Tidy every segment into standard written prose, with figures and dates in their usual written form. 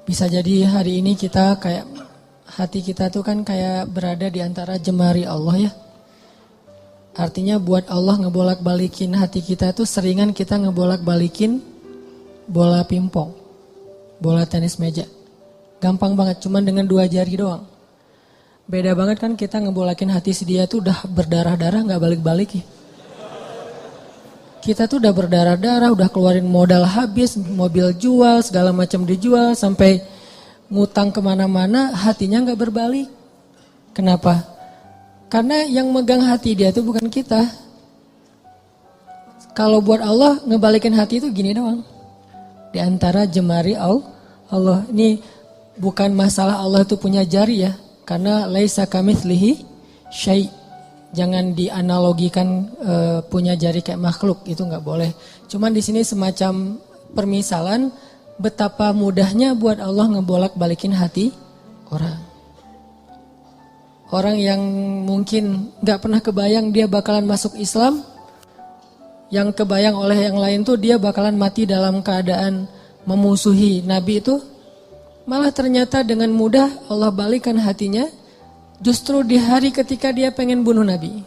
Bisa jadi hari ini kita kayak hati kita tuh kan kayak berada di antara jemari Allah ya. Artinya buat Allah ngebolak-balikin hati kita tuh seringan kita ngebolak-balikin bola pingpong, bola tenis meja. Gampang banget, cuman dengan 2 jari doang. Beda banget kan kita ngebolakin hati si dia tuh udah berdarah-darah gak balik-balik ya. Kita tuh udah berdarah-darah, udah keluarin modal habis, mobil jual, segala macam dijual, sampai ngutang kemana-mana, hatinya gak berbalik. Kenapa? Karena yang megang hati dia tuh bukan kita. Kalau buat Allah, ngebalikin hati itu gini doang. Di antara jemari Allah. Ini bukan masalah Allah itu punya jari ya. Karena laisa kamitslihi syai'. Jangan dianalogikan punya jari kayak makhluk, itu nggak boleh. Cuman di sini semacam permisalan betapa mudahnya buat Allah ngebolak-balikin hati orang. Orang yang mungkin nggak pernah kebayang dia bakalan masuk Islam, yang kebayang oleh yang lain tuh dia bakalan mati dalam keadaan memusuhi Nabi itu, malah ternyata dengan mudah Allah balikan hatinya. Justru di hari ketika dia pengen bunuh Nabi.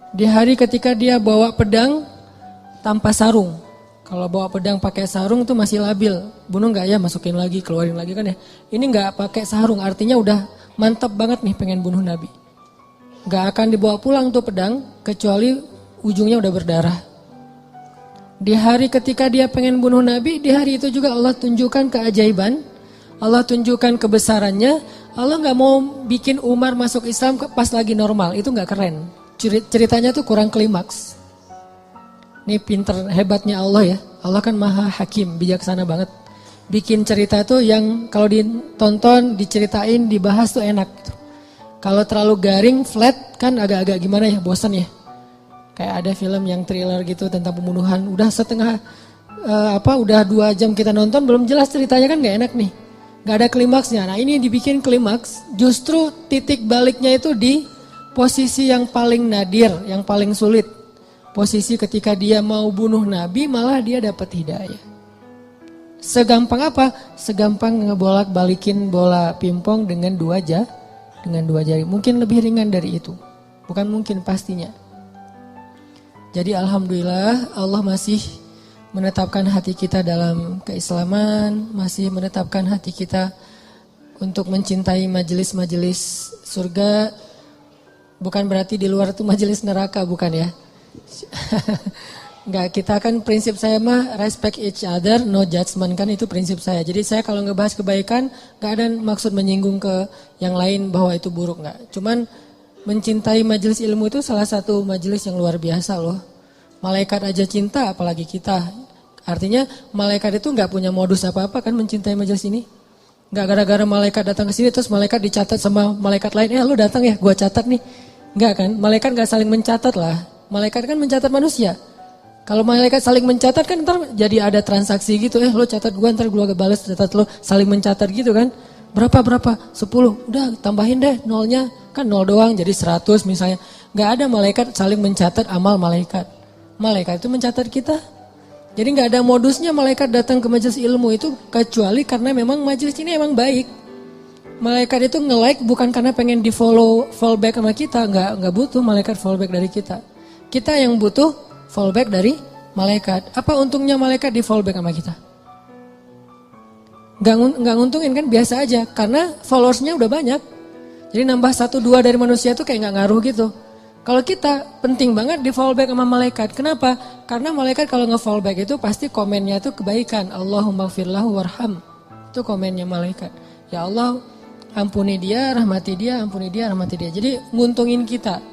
Di hari ketika dia bawa pedang tanpa sarung. Kalau bawa pedang pakai sarung tuh masih labil. Bunuh gak ya, masukin lagi, keluarin lagi kan ya. Ini gak pakai sarung, artinya udah mantap banget nih pengen bunuh Nabi. Gak akan dibawa pulang tuh pedang, kecuali ujungnya udah berdarah. Di hari ketika dia pengen bunuh Nabi, di hari itu juga Allah tunjukkan keajaiban. Allah tunjukkan kebesarannya. Allah gak mau bikin Umar masuk Islam pas lagi normal. Itu gak keren. Ceritanya tuh kurang klimaks. Ini pinter hebatnya Allah ya. Allah kan maha hakim, bijaksana banget. Bikin cerita tuh yang kalau ditonton, diceritain, dibahas tuh enak. Kalau terlalu garing, flat kan agak-agak gimana ya, bosan ya. Kayak ada film yang thriller gitu tentang pembunuhan. Udah udah 2 jam kita nonton, belum jelas ceritanya kan gak enak nih. Gak ada klimaksnya. Nah ini dibikin klimaks, justru titik baliknya itu di posisi yang paling nadir, yang paling sulit. Posisi ketika dia mau bunuh Nabi malah dia dapat hidayah. Segampang apa? Segampang ngebolak balikin bola pingpong dengan 2 jari. Mungkin lebih ringan dari itu. Bukan mungkin, pastinya. Jadi alhamdulillah Allah masih menetapkan hati kita dalam keislaman, masih menetapkan hati kita untuk mencintai majelis-majelis surga. Bukan berarti di luar itu majelis neraka, bukan ya. Enggak, kita kan prinsip saya mah respect each other, no judgment, kan itu prinsip saya. Jadi saya kalau ngebahas kebaikan, enggak ada maksud menyinggung ke yang lain bahwa itu buruk, enggak. Cuman mencintai majelis ilmu itu salah satu majelis yang luar biasa loh. Malaikat aja cinta, apalagi kita. Artinya malaikat itu nggak punya modus apa-apa kan mencintai majelis ini. Nggak gara-gara malaikat datang ke sini terus malaikat dicatat sama malaikat lain. Lu datang ya, gua catat nih. Nggak kan? Malaikat nggak saling mencatat lah. Malaikat kan mencatat manusia. Kalau malaikat saling mencatat kan ntar jadi ada transaksi gitu. Lo catat gua, ntar gua balas catat lo, saling mencatat gitu kan. Berapa? 10. Udah tambahin deh nolnya. Kan 0 doang jadi 100 misalnya. Nggak ada malaikat saling mencatat amal malaikat. Malaikat itu mencatat kita. Jadi nggak ada modusnya malaikat datang ke majelis ilmu itu kecuali karena memang majelis ini emang baik. Malaikat itu nge-like bukan karena pengen di fallback sama kita, nggak butuh malaikat fallback dari kita. Kita yang butuh fallback dari malaikat. Apa untungnya malaikat di fallback sama kita? Nggak nguntungin kan, biasa aja karena followersnya udah banyak. Jadi nambah 1-2 dari manusia tuh kayak nggak ngaruh gitu. Kalau kita penting banget di fallback sama malaikat. Kenapa? Karena malaikat kalau nge-fallback itu pasti komennya itu kebaikan. Allahumma gfirlahu warham. Itu komennya malaikat. Ya Allah, ampuni dia, rahmati dia, ampuni dia, rahmati dia. Jadi nguntungin kita.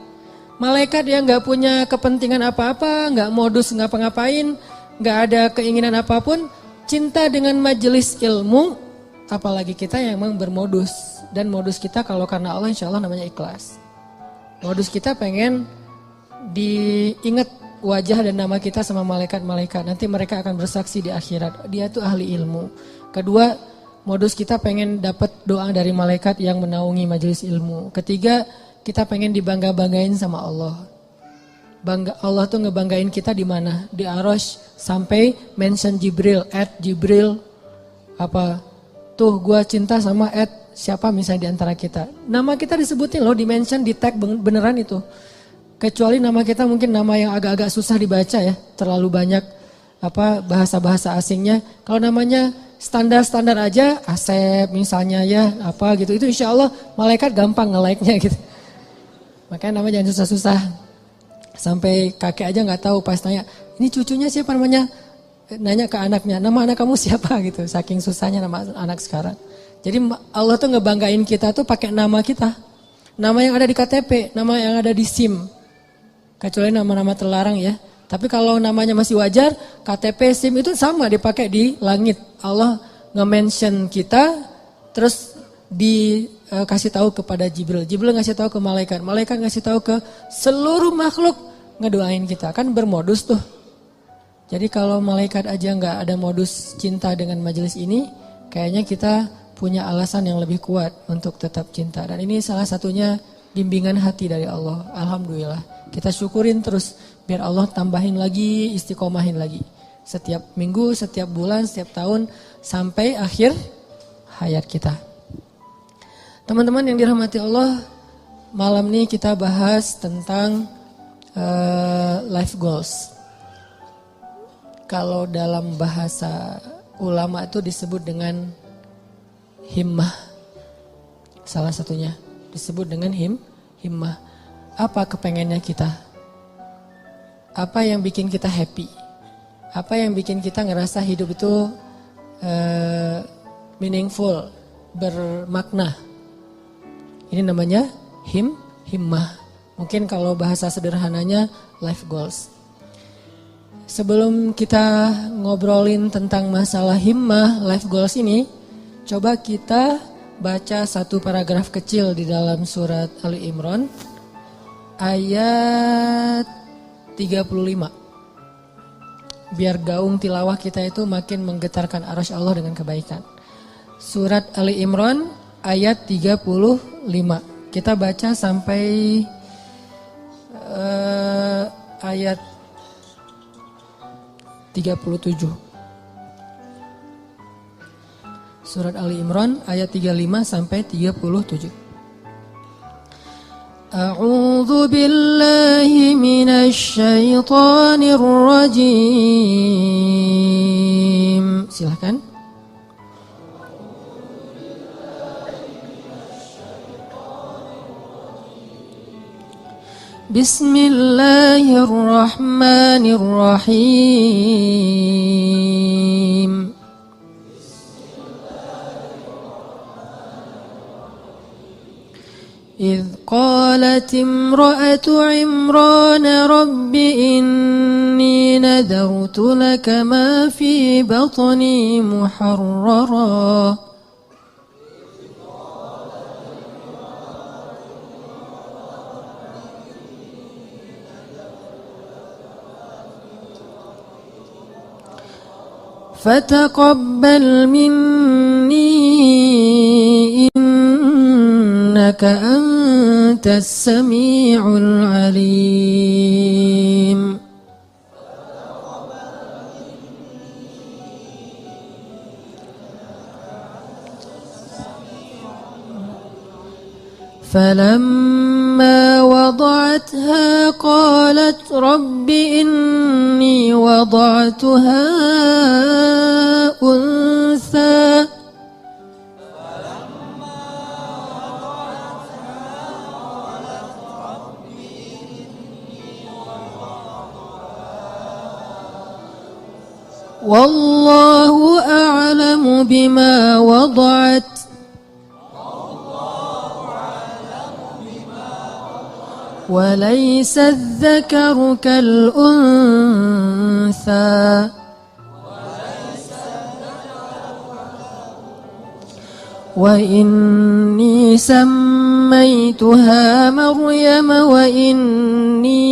Malaikat yang gak punya kepentingan apa-apa, gak modus ngapa-ngapain, gak ada keinginan apapun, cinta dengan majelis ilmu, apalagi kita yang memang bermodus. Dan modus kita kalau karena Allah insya Allah namanya ikhlas. Modus kita pengen diingat wajah dan nama kita sama malaikat-malaikat. Nanti mereka akan bersaksi di akhirat. Dia tuh ahli ilmu. Kedua, modus kita pengen dapat doa dari malaikat yang menaungi majelis ilmu. Ketiga, kita pengen dibangga-banggain sama Allah. Allah tuh ngebanggain kita di mana? Di Arasy sampai mention Jibril, Jibril Apa? Tuh gua cinta sama siapa misalnya di antara kita. Nama kita disebutin loh, di-mention, di tag beneran itu. Kecuali nama kita mungkin nama yang agak-agak susah dibaca ya. Terlalu banyak bahasa-bahasa asingnya. Kalau namanya standar-standar aja, Asep misalnya ya, apa gitu. Itu insya Allah malaikat gampang nge-like-nya gitu. Makanya nama jangan susah-susah. Sampai kakek aja nggak tahu pas tanya, ini cucunya siapa namanya? Nanya ke anaknya, nama anak kamu siapa gitu. Saking susahnya nama anak sekarang. Jadi Allah tuh ngebanggain kita tuh pakai nama kita. Nama yang ada di KTP, nama yang ada di SIM. Kecuali nama-nama terlarang ya. Tapi kalau namanya masih wajar, KTP, SIM itu sama dipakai di langit. Allah nge-mention kita, terus dikasih tahu kepada Jibril. Jibril ngasih tahu ke malaikat. Malaikat ngasih tahu ke seluruh makhluk, ngedoain kita. Kan bermodus tuh. Jadi kalau malaikat aja nggak ada modus cinta dengan majelis ini, kayaknya kita punya alasan yang lebih kuat untuk tetap cinta. Dan ini salah satunya bimbingan hati dari Allah. Alhamdulillah. Kita syukurin terus biar Allah tambahin lagi, istiqomahin lagi. Setiap minggu, setiap bulan, setiap tahun sampai akhir hayat kita. Teman-teman yang dirahmati Allah, malam ini kita bahas tentang life goals. Kalau dalam bahasa ulama itu disebut dengan himmah. Salah satunya disebut dengan himmah. Apa kepengennya kita? Apa yang bikin kita happy? Apa yang bikin kita ngerasa hidup itu meaningful, bermakna? Ini namanya himmah. Mungkin kalau bahasa sederhananya life goals. Sebelum kita ngobrolin tentang masalah himmah, life goals ini, coba kita baca satu paragraf kecil di dalam surat Ali Imran ayat 35. Biar gaung tilawah kita itu makin menggetarkan arasy Allah dengan kebaikan. Surat Ali Imran ayat 35. Kita baca sampai ayat 37. Surat Ali Imran ayat 35 sampai 37. A'udzu billahi minasy syaithanir rajim. Silakan. Bismillahirrahmanirrahim. إذ قالت امرأة عمران رب إني نذرت لك ما في بطني محررا فتقبل مني إنك أنت السميع العليم فلما وضعتها قالت رب إني وضعتها أنثى والله أعلم بما وضعت وليس الذكر كالأنثى وإني سميتها مريم وإني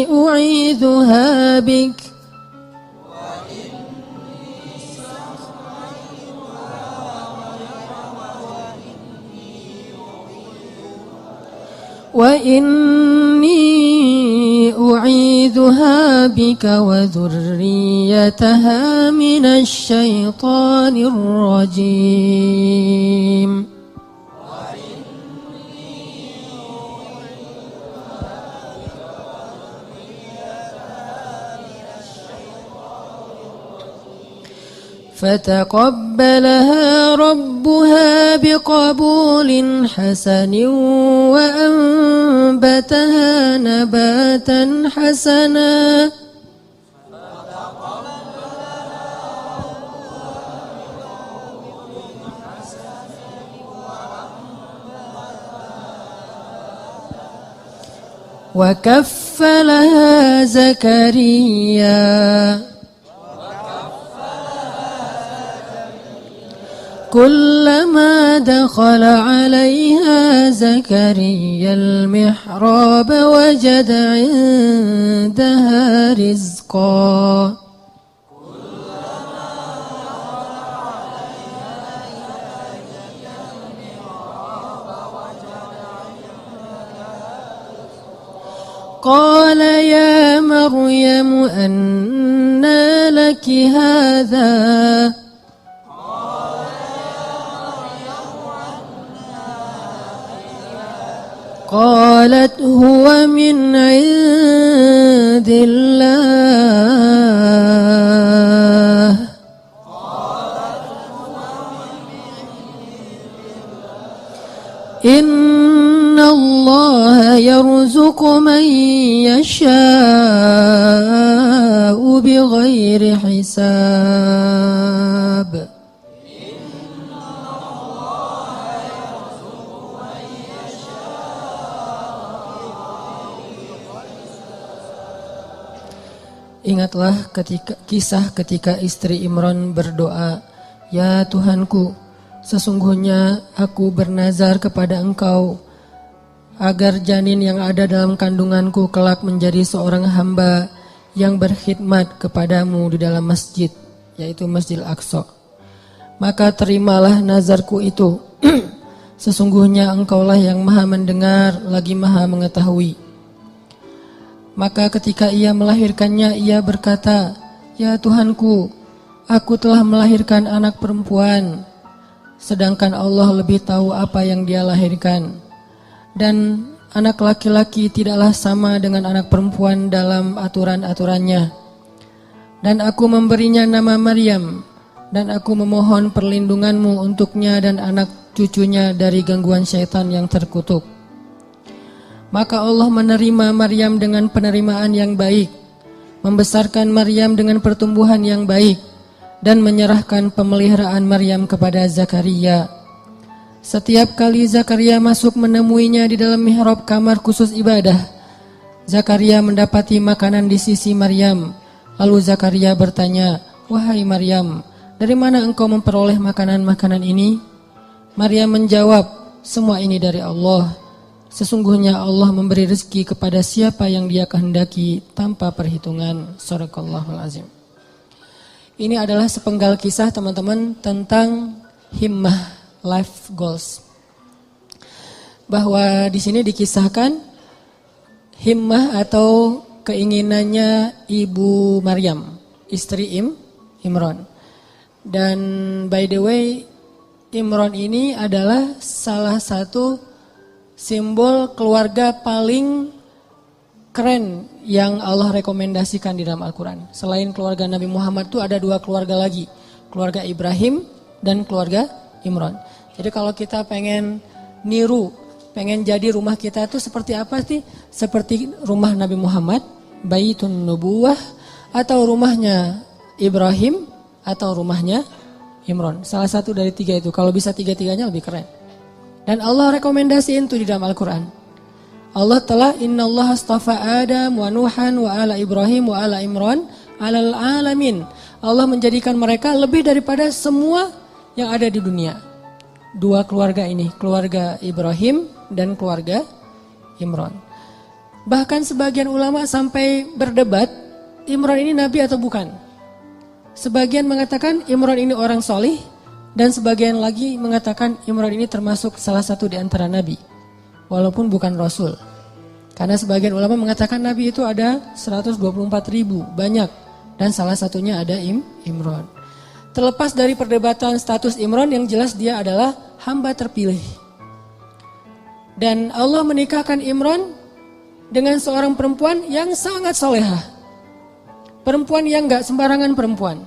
أعيذها بك وإني أعيذها بك وذريتها من الشيطان الرجيم فتقبلها ربها بقبول حسن وأنبتها نباتا حسنا وكفلها زكريا كلما دخل عليها زكريا المحراب وجد عندها رزقا قال يا مريم أنى لك هذا قالت هو من عند الله إن الله يرزق من يشاء بغير حساب Ingatlah kisah ketika istri Imran berdoa, "Ya Tuhanku, sesungguhnya aku bernazar kepada Engkau agar janin yang ada dalam kandunganku kelak menjadi seorang hamba yang berkhidmat kepadamu di dalam masjid, yaitu Masjidil Aqsa. Maka terimalah nazarku itu. Sesungguhnya Engkaulah yang Maha mendengar lagi Maha mengetahui." Maka ketika ia melahirkannya, ia berkata, "Ya Tuhanku, aku telah melahirkan anak perempuan, sedangkan Allah lebih tahu apa yang dia lahirkan. Dan anak laki-laki tidaklah sama dengan anak perempuan dalam aturan-aturannya. Dan aku memberinya nama Maryam, dan aku memohon perlindunganmu untuknya dan anak cucunya dari gangguan syaitan yang terkutuk." Maka Allah menerima Maryam dengan penerimaan yang baik, membesarkan Maryam dengan pertumbuhan yang baik, dan menyerahkan pemeliharaan Maryam kepada Zakaria. Setiap kali Zakaria masuk menemuinya di dalam mihrab kamar khusus ibadah, Zakaria mendapati makanan di sisi Maryam. Lalu Zakaria bertanya, "Wahai Maryam, dari mana engkau memperoleh makanan-makanan ini?" Maryam menjawab, "Semua ini dari Allah. Sesungguhnya Allah memberi rezeki kepada siapa yang Dia kehendaki tanpa perhitungan." Shadaqallahul azim. Ini adalah sepenggal kisah teman-teman tentang himmah, life goals. Bahwa di sini dikisahkan himmah atau keinginannya Ibu Maryam, istri Imran. Dan by the way, Imran ini adalah salah satu simbol keluarga paling keren yang Allah rekomendasikan di dalam Al-Quran. Selain keluarga Nabi Muhammad itu ada dua keluarga lagi. Keluarga Ibrahim dan keluarga Imran. Jadi kalau kita pengen niru, pengen jadi rumah kita itu seperti apa sih? Seperti rumah Nabi Muhammad, Baitun Nubuwah, atau rumahnya Ibrahim, atau rumahnya Imran. Salah satu dari tiga itu. Kalau bisa tiga-tiganya lebih keren. Dan Allah rekomendasiin itu di dalam Al-Quran. Allah telah innallaha astafa Adam wa Nuhan wa ala Ibrahim wa ala Imran alal alamin. Allah menjadikan mereka lebih daripada semua yang ada di dunia. Dua keluarga ini, keluarga Ibrahim dan keluarga Imran. Bahkan sebagian ulama sampai berdebat, Imran ini nabi atau bukan. Sebagian mengatakan Imran ini orang solih, dan sebagian lagi mengatakan Imran ini termasuk salah satu di antara nabi, walaupun bukan rasul. Karena sebagian ulama mengatakan Nabi itu ada 124.000, banyak. Dan salah satunya ada Imran. Terlepas dari perdebatan status Imran, yang jelas dia adalah hamba terpilih. Dan Allah menikahkan Imran dengan seorang perempuan yang sangat solehah. Perempuan yang gak sembarangan perempuan.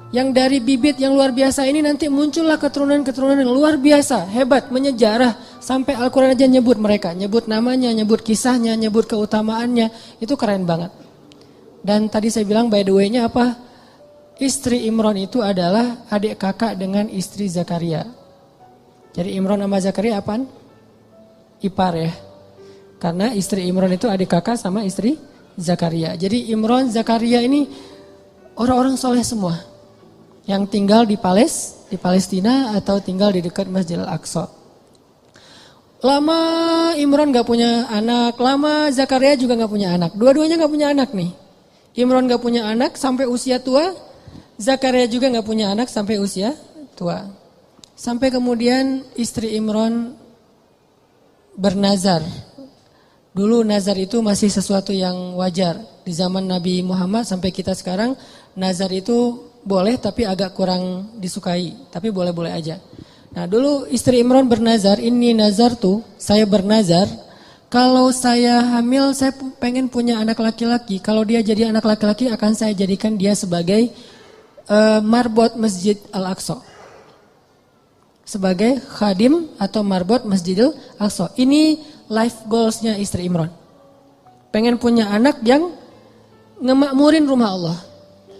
Yang dari bibit yang luar biasa ini nanti muncullah keturunan-keturunan yang luar biasa, hebat, menyejarah. Sampai Al-Quran aja nyebut mereka, nyebut namanya, nyebut kisahnya, nyebut keutamaannya. Itu keren banget. Dan tadi saya bilang by the way-nya apa? Istri Imran itu adalah adik kakak dengan istri Zakaria. Jadi Imran sama Zakaria apaan? Ipar ya. Karena istri Imran itu adik kakak sama istri Zakaria. Jadi Imran, Zakaria ini orang-orang soleh semua. Yang tinggal di Palestina atau tinggal di dekat Masjid Al-Aqsa. Lama Imran gak punya anak, lama Zakaria juga gak punya anak. Dua-duanya gak punya anak nih. Imran gak punya anak sampai usia tua, Zakaria juga gak punya anak sampai usia tua. Sampai kemudian istri Imran bernazar. Dulu nazar itu masih sesuatu yang wajar. Di zaman Nabi Muhammad sampai kita sekarang, nazar itu boleh tapi agak kurang disukai. Tapi boleh-boleh aja. Nah dulu istri Imran bernazar, ini nazar tuh, saya bernazar. Kalau saya hamil, saya pengen punya anak laki-laki. Kalau dia jadi anak laki-laki, akan saya jadikan dia sebagai marbot Masjid Al-Aqsa. Sebagai khadim atau marbot Masjidil Aqsa. Ini life goals-nya istri Imran. Pengen punya anak yang ngemakmurin rumah Allah.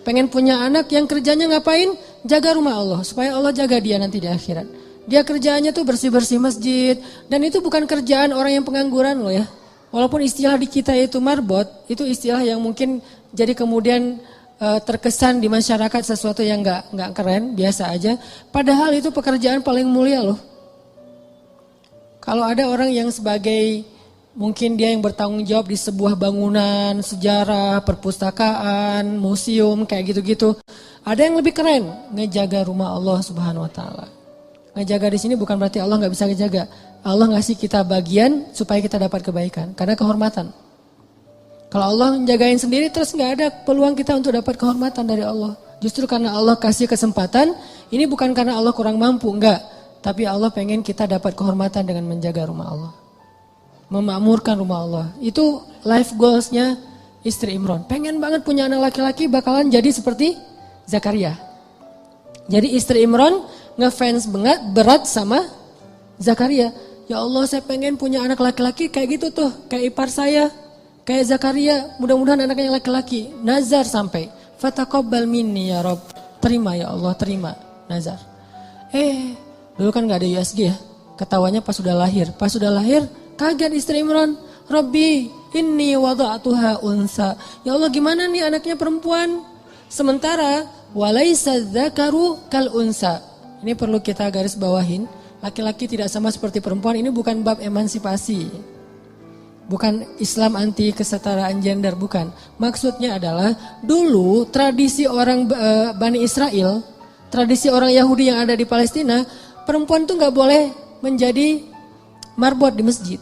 Pengen punya anak yang kerjanya ngapain? Jaga rumah Allah. Supaya Allah jaga dia nanti di akhirat. Dia kerjaannya tuh bersih-bersih masjid. Dan itu bukan kerjaan orang yang pengangguran loh ya. Walaupun istilah di kita itu marbot. Itu istilah yang mungkin jadi kemudian terkesan di masyarakat sesuatu yang gak keren. Biasa aja. Padahal itu pekerjaan paling mulia loh. Kalau ada orang yang sebagai mungkin dia yang bertanggung jawab di sebuah bangunan, sejarah, perpustakaan, museum, kayak gitu-gitu. Ada yang lebih keren, ngejaga rumah Allah Subhanahu wa taala. Ngejaga di sini bukan berarti Allah nggak bisa ngejaga. Allah ngasih kita bagian supaya kita dapat kebaikan, karena kehormatan. Kalau Allah menjagain sendiri terus nggak ada peluang kita untuk dapat kehormatan dari Allah. Justru karena Allah kasih kesempatan, ini bukan karena Allah kurang mampu, enggak. Tapi Allah pengen kita dapat kehormatan dengan menjaga rumah Allah. Memakmurkan rumah Allah. Itu life goals-nya istri Imran. Pengen banget punya anak laki-laki bakalan jadi seperti Zakaria. Jadi istri Imran ngefans banget berat sama Zakaria. Ya Allah, saya pengen punya anak laki-laki kayak gitu tuh. Kayak ipar saya. Kayak Zakaria. Mudah-mudahan anaknya laki-laki. Nazar sampai. Fataqabbal minni ya Rabb. Terima ya Allah, terima. Nazar. Dulu kan gak ada USG ya. Ketawanya pas sudah lahir. Pas sudah lahir, kaget istri Imran. Rabbi, inni wada'atuha unsa. Ya Allah, gimana nih anaknya perempuan? Sementara, walaysa dzakaru kal unsa. Ini perlu kita garis bawahin. Laki-laki tidak sama seperti perempuan. Ini bukan bab emansipasi. Bukan Islam anti kesetaraan gender, bukan. Maksudnya adalah, dulu tradisi orang Bani Israel, tradisi orang Yahudi yang ada di Palestina, perempuan itu gak boleh menjadi marbot di masjid.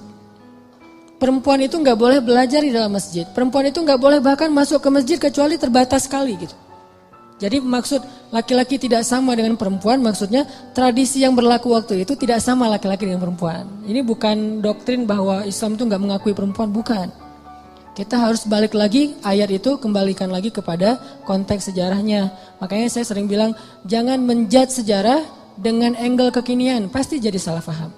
Perempuan itu gak boleh belajar di dalam masjid. Perempuan itu gak boleh bahkan masuk ke masjid kecuali terbatas sekali gitu. Jadi maksud laki-laki tidak sama dengan perempuan, maksudnya tradisi yang berlaku waktu itu tidak sama laki-laki dengan perempuan. Ini bukan doktrin bahwa Islam itu gak mengakui perempuan, bukan. Kita harus balik lagi ayat itu, kembalikan lagi kepada konteks sejarahnya. Makanya saya sering bilang, jangan menjudge sejarah dengan angle kekinian, pasti jadi salah paham.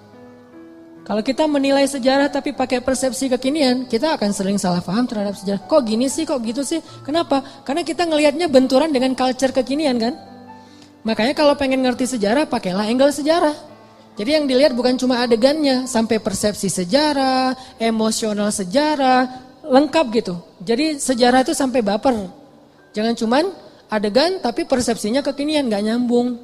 Kalau kita menilai sejarah tapi pakai persepsi kekinian, kita akan sering salah paham terhadap sejarah. Kok gini sih, kok gitu sih? Kenapa? Karena kita ngelihatnya benturan dengan culture kekinian kan. Makanya kalau pengen ngerti sejarah, pakailah angle sejarah. Jadi yang dilihat bukan cuma adegannya, sampai persepsi sejarah, emosional sejarah, lengkap gitu. Jadi sejarah itu sampai baper. Jangan cuman adegan tapi persepsinya kekinian, gak nyambung.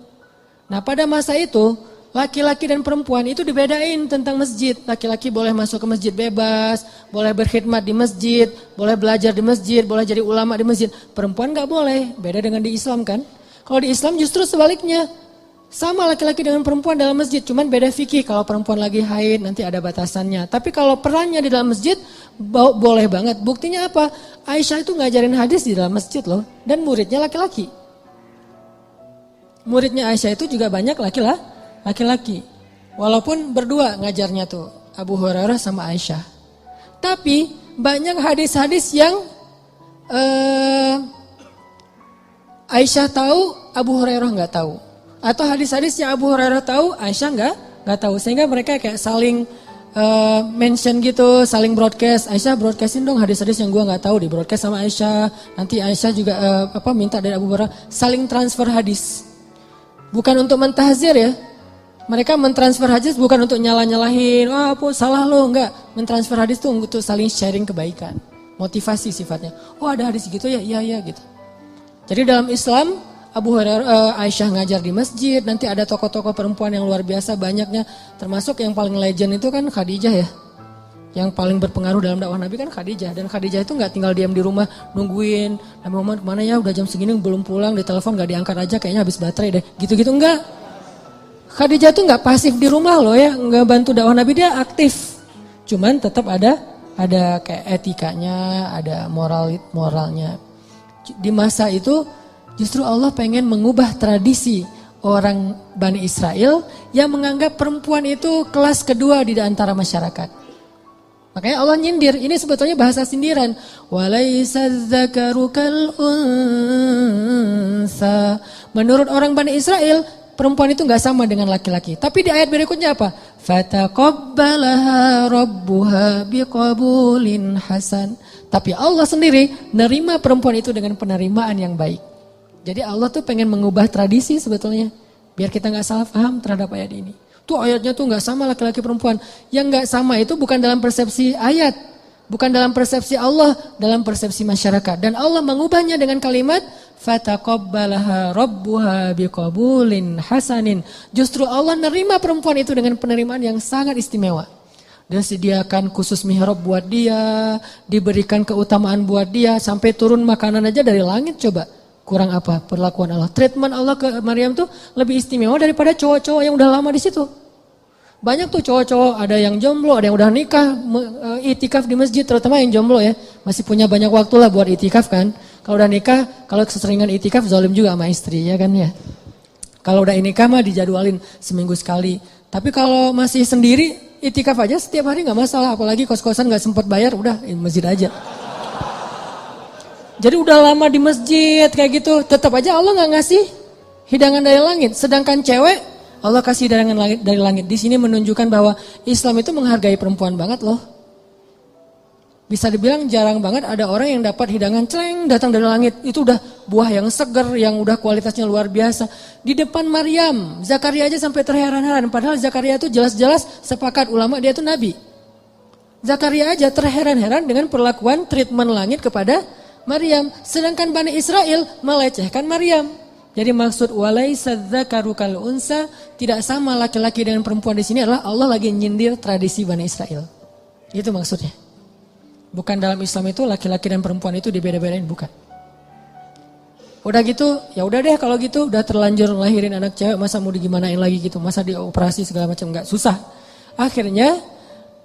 Nah pada masa itu, laki-laki dan perempuan itu dibedain tentang masjid. Laki-laki boleh masuk ke masjid bebas, boleh berkhidmat di masjid, boleh belajar di masjid, boleh jadi ulama di masjid. Perempuan gak boleh, beda dengan di Islam kan. Kalau di Islam justru sebaliknya. Sama laki-laki dengan perempuan dalam masjid, cuman beda fikih. Kalau perempuan lagi haid nanti ada batasannya. Tapi kalau perannya di dalam masjid boleh banget. Buktinya apa? Aisyah itu ngajarin hadis di dalam masjid loh. Dan muridnya laki-laki. Muridnya Aisyah itu juga banyak laki-laki. Walaupun berdua ngajarnya tuh, Abu Hurairah sama Aisyah. Tapi banyak hadis-hadis yang Aisyah tahu, Abu Hurairah nggak tahu. Atau hadis-hadis yang Abu Hurairah tahu, Aisyah nggak tahu. Sehingga mereka kayak saling mention gitu, saling broadcast. Aisyah broadcastin dong hadis-hadis yang gua nggak tahu, di broadcast sama Aisyah. Nanti Aisyah juga minta dari Abu Hurairah, saling transfer hadis. Bukan untuk mentahzir ya. Mereka mentransfer hadis bukan untuk nyalah-nyalahin, salah lo, enggak. Mentransfer hadis itu untuk saling sharing kebaikan. Motivasi sifatnya. Oh ada hadis gitu ya, iya gitu. Jadi dalam Islam, Abu Hurairah, Aisyah ngajar di masjid, nanti ada tokoh-tokoh perempuan yang luar biasa banyaknya. Termasuk yang paling legend itu kan Khadijah ya. Yang paling berpengaruh dalam dakwah Nabi kan Khadijah. Dan Khadijah itu gak tinggal diam di rumah nungguin. Nabi Muhammad kemana ya, udah jam segini belum pulang, ditelepon gak diangkat aja, kayaknya habis baterai deh. Gitu-gitu enggak. Khadijah tuh gak pasif di rumah loh ya, gak bantu dakwah Nabi, dia aktif. Cuman tetap ada kayak etikanya, ada moralnya. Di masa itu justru Allah pengen mengubah tradisi orang Bani Israel yang menganggap perempuan itu kelas kedua di antara masyarakat. Makanya Allah nyindir, ini sebetulnya bahasa sindiran. Walaysa dzakaru kal unsa. Menurut orang Bani Israel, perempuan itu gak sama dengan laki-laki. Tapi di ayat berikutnya apa? Fataqabbalaha rabbuha biqabulin hasan. Tapi Allah sendiri nerima perempuan itu dengan penerimaan yang baik. Jadi Allah tuh pengen mengubah tradisi sebetulnya. Biar kita gak salah paham terhadap ayat ini. Tuh ayatnya tuh gak sama laki-laki perempuan. Yang gak sama itu bukan dalam persepsi ayat. Bukan dalam persepsi Allah, dalam persepsi masyarakat. Dan Allah mengubahnya dengan kalimat fataqabbalaha rabbuha biqabulin hasanin. Justru Allah nerima perempuan itu dengan penerimaan yang sangat istimewa. Disediakan khusus mihrab buat dia, diberikan keutamaan buat dia, sampai turun makanan aja dari langit coba. Kurang apa perlakuan Allah? Treatment Allah ke Maryam tuh lebih istimewa daripada cowok-cowok yang udah lama di situ. Banyak tuh cowok-cowok, ada yang jomblo, ada yang udah nikah, itikaf di masjid, terutama yang jomblo ya. Masih punya banyak waktu lah buat itikaf kan. Kalau udah nikah, kalau keseringan itikaf zalim juga sama istri ya kan ya. Kalau udah inikah mah dijadwalin seminggu sekali. Tapi kalau masih sendiri, itikaf aja setiap hari gak masalah. Apalagi kos-kosan gak sempat bayar, udah masjid aja. Jadi udah lama di masjid kayak gitu, tetap aja Allah gak ngasih hidangan dari langit. Sedangkan cewek, Allah kasih hidangan dari langit. Di sini menunjukkan bahwa Islam itu menghargai perempuan banget loh. Bisa dibilang jarang banget ada orang yang dapat hidangan celeng datang dari langit. Itu udah buah yang segar, yang udah kualitasnya luar biasa. Di depan Maryam, Zakaria aja sampai terheran-heran. Padahal Zakaria itu jelas-jelas sepakat ulama dia itu nabi. Zakaria aja terheran-heran dengan perlakuan treatment langit kepada Maryam. Sedangkan Bani Israel melecehkan Maryam. Jadi maksud walaysa dzakaru kal unsa, tidak sama laki-laki dengan perempuan di sini adalah Allah lagi nyindir tradisi Bani Israel. Itu maksudnya. Bukan dalam Islam itu laki-laki dan perempuan itu dibeda-bedain, bukan. Udah gitu, ya udah deh kalau gitu udah terlanjur lahirin anak cewek, masa mau digimanain lagi gitu, masa dioperasi segala macam, enggak, susah. Akhirnya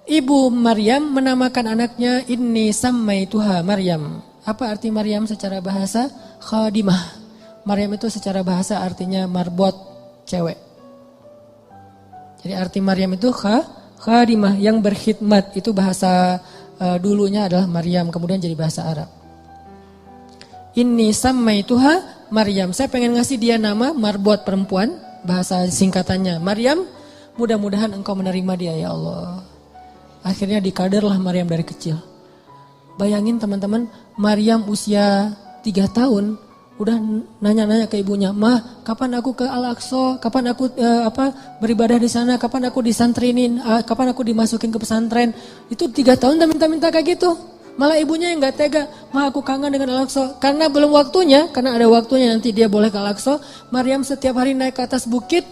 ibu Maryam menamakan anaknya Inni Sammaituha Maryam. Apa arti Maryam secara bahasa? Khadimah. Maryam itu secara bahasa artinya marbot, cewek. Jadi arti Maryam itu khadimah, yang berkhidmat. Itu bahasa dulunya adalah Maryam, kemudian jadi bahasa Arab. Inni sammaituha Maryam. Saya pengen ngasih dia nama marbot perempuan, bahasa singkatannya Maryam. Mudah-mudahan engkau menerima dia ya Allah. Akhirnya dikaderlah Maryam dari kecil. Bayangin teman-teman, Maryam usia 3 tahun udah nanya-nanya ke ibunya, "Mah, kapan aku ke Al-Aqsa? Kapan aku beribadah di sana? Kapan aku disantrinin? Kapan aku dimasukin ke pesantren?" Itu 3 tahun udah minta-minta kayak gitu. Malah ibunya yang enggak tega, "Mah, aku kangen dengan Al-Aqsa." Karena belum waktunya, karena ada waktunya nanti dia boleh ke Al-Aqsa. Maryam setiap hari naik ke atas bukit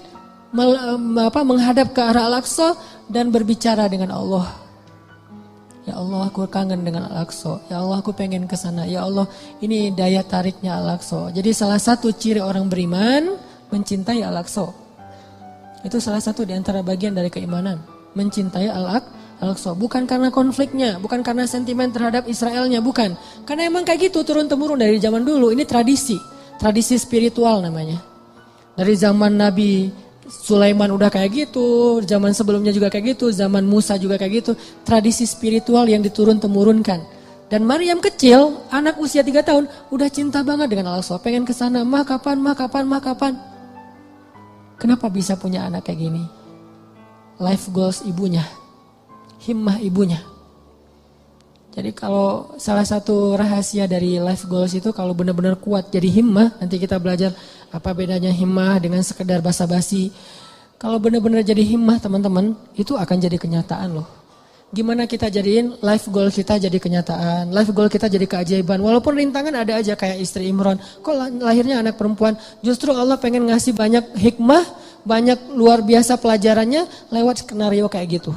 menghadap ke arah Al-Aqsa dan berbicara dengan Allah. Ya Allah, aku kangen dengan Al-Aqsa. Ya Allah, aku pengen ke sana. Ya Allah, ini daya tariknya Al-Aqsa. Jadi salah satu ciri orang beriman mencintai Al-Aqsa. Itu salah satu di antara bagian dari keimanan. Mencintai Al-Aqsa. Bukan karena konfliknya, bukan karena sentimen terhadap Israelnya, bukan. Karena emang kayak gitu turun-temurun dari zaman dulu. Ini tradisi. Tradisi spiritual namanya. Dari zaman Nabi Sulaiman udah kayak gitu, zaman sebelumnya juga kayak gitu, zaman Musa juga kayak gitu. Tradisi spiritual yang diturun-temurunkan. Dan Maryam kecil, anak usia 3 tahun, udah cinta banget dengan Al-Aqsa. Pengen kesana, mah kapan. Kenapa bisa punya anak kayak gini? Life goals ibunya, himmah ibunya. Jadi kalau salah satu rahasia dari life goals itu kalau benar-benar kuat jadi himmah, nanti kita belajar apa bedanya himmah dengan sekedar basa-basi. Kalau benar-benar jadi himmah teman-teman, itu akan jadi kenyataan loh. Gimana kita jadiin life goal kita jadi kenyataan, life goal kita jadi keajaiban. Walaupun rintangan ada aja kayak istri Imran, kok lahirnya anak perempuan. Justru Allah pengen ngasih banyak hikmah, banyak luar biasa pelajarannya lewat skenario kayak gitu.